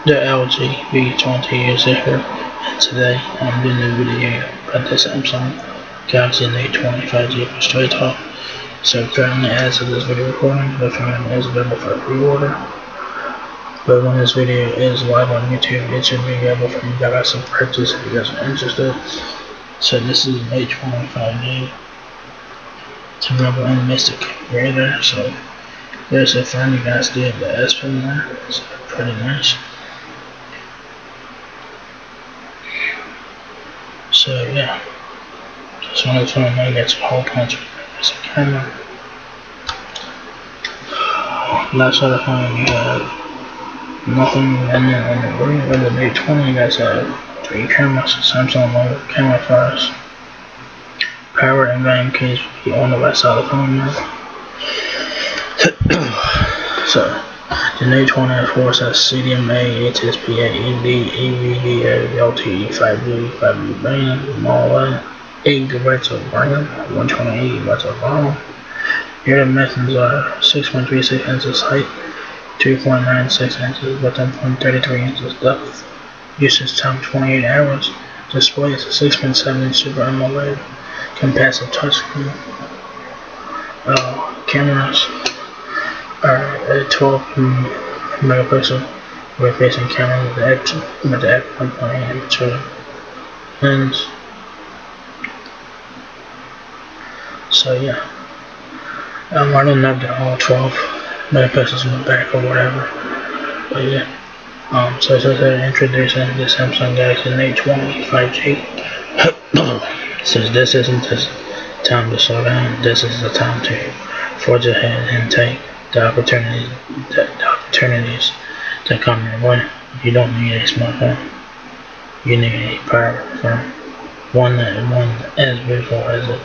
The LG V20 is here, and today I'm doing a video about the Samsung Galaxy Note20 5G for straight talk. So currently, as of this video recording, the phone is available for pre-order. But when this video is live on YouTube, it should be available for you guys to purchase if you guys are interested. So this is Note20 5G. It's available in Mystic Creator. So there's a phone you guys did the S Pen there. It's pretty nice. So yeah, just wanted to know you got a whole bunch of camera. Last side of the phone you have nothing, and then on the rear of the Note20 you guys have 3 cameras, Samsung logo, camera flash, power and game case will be on the right side of the phone now. So the Note20 of course has CDMA, HSPA, ED, EVDA, LTE, 5G, 5G band, all that. 8 GB of RAM, 128 GB of ROM. Here the dimensions are 6.36 inches height, 2.96 inches width, and 0.33 inches depth. Usage time 28 hours. Display is a 6.7-inch Super AMOLED capacitive touchscreen. Cameras are a 12 megapixel rear-facing camera with the f1.8 aperture lens. So yeah, I don't know if they're all 12 megapixels in the back or whatever, but yeah. So it says they're introducing the Samsung Galaxy Note20 5G. It says this isn't the time to slow down. This is the time to forge ahead and take the opportunities that come your way. You don't need a smartphone. You need a powerful phone. One as beautiful as it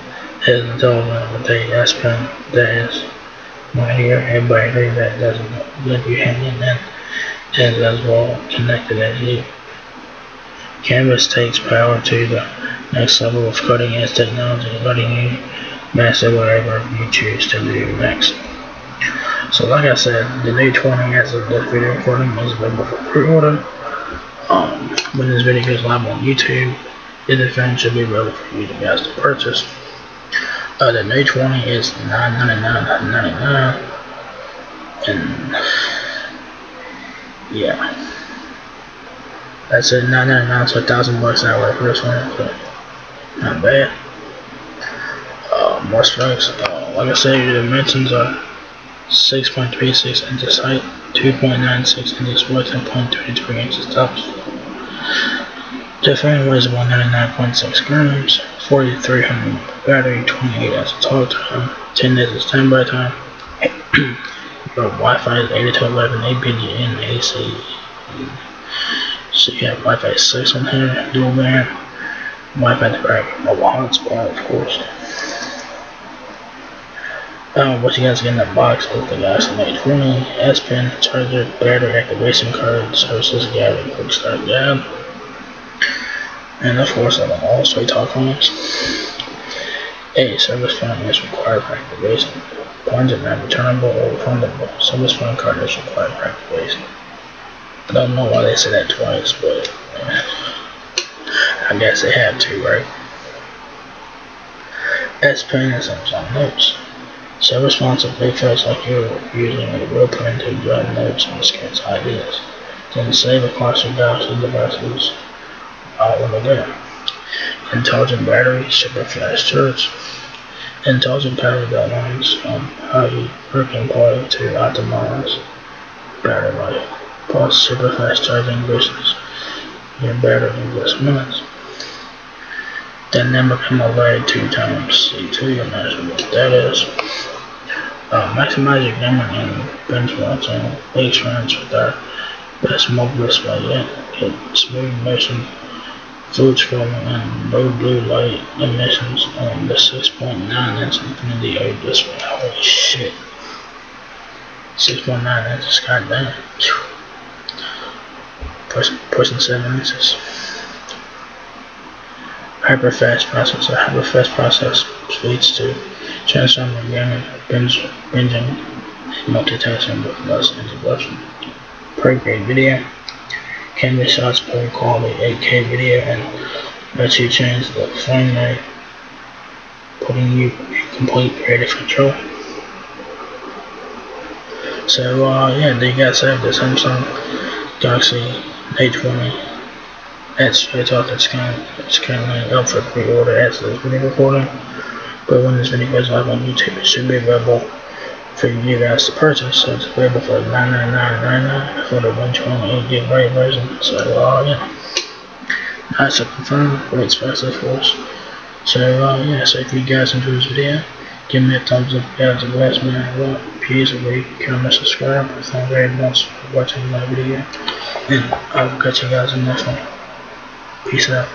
is intelligent with a S Pen that is my ear. Everybody agree that doesn't let you hang in and is as well connected as you. Canvas takes power to the next level of cutting edge technology, letting you master whatever you choose to do next. So like I said, the Note20 as of this video recording is available for pre-order. When this video goes live on YouTube, the phone should be available for you guys to purchase. The Note20 is $999.99, and yeah, that's it. $999, so $1,000 outright for this one, so not bad. More specs. Like I said, the dimensions are 6.36 inches height, 2.96 inches width, and 0.33 inches depth. The phone weighs about 99.6 grams, 4,300 battery, 28 hours of talk time, 10 days of standby time. Your Wi-Fi is 802.11 APG and AC. So you have Wi-Fi 6 on here, dual band, Wi-Fi direct, mobile hotspot, of course. What you guys get in that box is the Galaxy Note20, S Pen, charger, battery activation card, services guide, quick start guide, and of course all straight talk phones. A service phone is required for activation. Funds are not returnable or refundable. Service phone card is required for activation. I don't know why they say that twice, but I guess they have to, right? S Pen and Samsung Notes. So responsive big folks like you using a real pen to jot notes and sketch ideas. Then save across your Galaxy devices all over there. Intelligent battery, super fast charge. Intelligent power guidelines on how you work and play to optimize battery life. Plus super fast charging boosts your battery in just minutes. Dynamic AMOLED 2 times C2, I'm not sure what that is. Maximize your gaming and binge watching experience with our best mobile display yet. Get smooth motion, fluid scrolling, and low blue light emissions on the 6.9-inch Infinity O display. Holy shit. 6.9 inches, goddamn. Pushing 7 inches. Hyper-fast processor. Hyper-fast process speeds to transform your gaming, binging, and multitasking with less interruption. Pretty great video. camera shots, per quality 8K video, and let you change the frame rate, putting you in complete creative control. So yeah, they got saved the Samsung Galaxy Note20. It's currently up for pre-order as this video recording. But when this video goes live on YouTube, it should be available for you guys to purchase. So it's available for $999.99 for the 128GB version. So yeah, nice to confirm, great special for us. So yeah, so if you guys enjoyed this video, give me a thumbs up if you guys are blessed, man. Well, please rate, comment, subscribe. Thank you very much for watching my video, and I will catch you guys in the next one. Peace out.